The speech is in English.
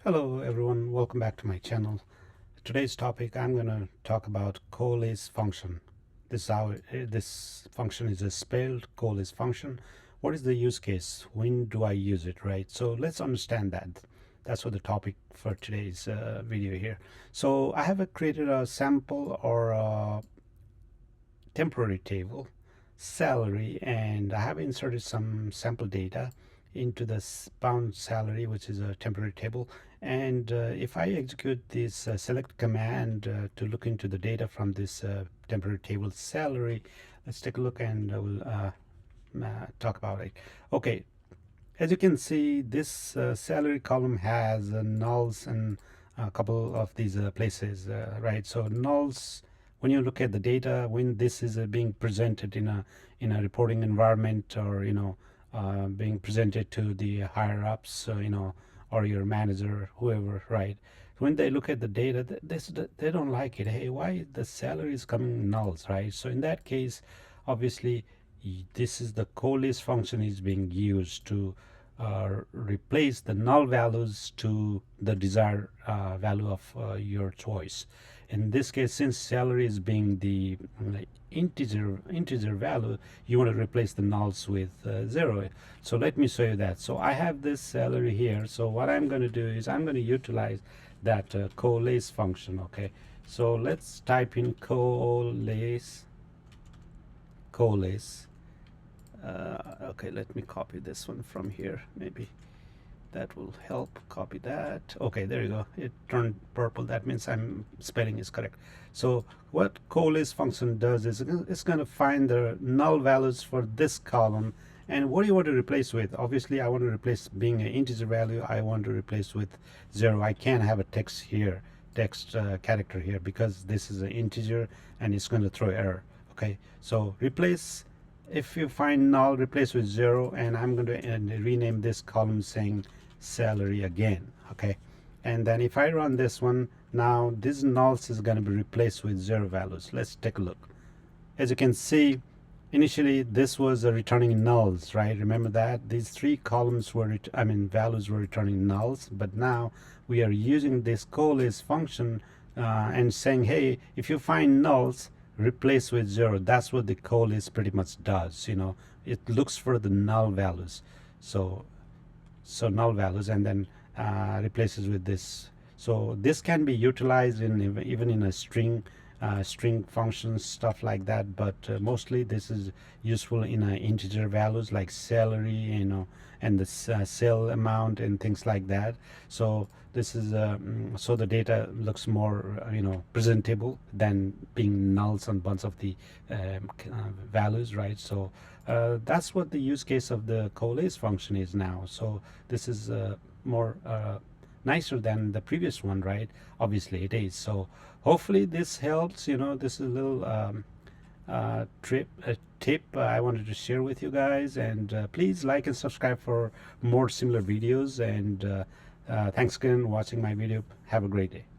Hello everyone, welcome back to my channel. Today's topic, I'm going to talk about COALESCE function. This is how this function is spelled, COALESCE function. What is the use case? When do I use it, right? So let's understand that. That's what the topic for today's video here. So I have created a sample or a temporary table, salary, and I have inserted some sample data into the bound salary, which is a temporary table. And if I execute this select command to look into the data from this temporary table salary, let's take a look and we'll talk about it. Okay, as you can see, this salary column has nulls and a couple of these places, right? So nulls, when you look at the data, when this is being presented in a reporting environment, or being presented to the higher ups, or your manager, whoever, right? When they look at the data, they don't like it. Hey, why the salary is coming nulls, right? So in that case, obviously, this is the COALESCE function is being used to replace the null values to the desired value of your choice. In this case, since salary is being the integer value, you want to replace the nulls with 0. So let me show you that. So I have this salary here. So what I'm going to do is I'm going to utilize that COALESCE function. Okay, so let's type in COALESCE. Okay, let me copy this one from here. Maybe that will help. Copy that. Okay, there you go. It turned purple. That means I'm spelling is correct. So what COALESCE function does is it's going to find the null values for this column. And what do you want to replace with? Obviously, I want to replace being an integer value. I want to replace with 0. I can't have a text here, text character here, because this is an integer and it's going to throw error. Okay, so replace. If you find null, replace with 0, and I'm going to rename this column saying salary again. Okay, and then if I run this one, now this nulls is going to be replaced with 0 values. Let's take a look. As you can see, initially this was returning nulls, right? Remember that these three columns were values were returning nulls, but now we are using this COALESCE function and saying, hey, if you find nulls, replace with 0. That's what the COALESCE pretty much does. It looks for the null values. So null values, and then replaces with this. So this can be utilized in even in a string functions, stuff like that, but mostly this is useful in integer values like salary, and the sale amount and things like that. So this is so the data looks more presentable than being nulls on bunch of the values, right? So that's what the use case of the COALESCE function is now. So this is more nicer than the previous one, right? Obviously it is. So hopefully this helps. This is a little tip I wanted to share with you guys, and please like and subscribe for more similar videos, and thanks again for watching my video. Have a great day.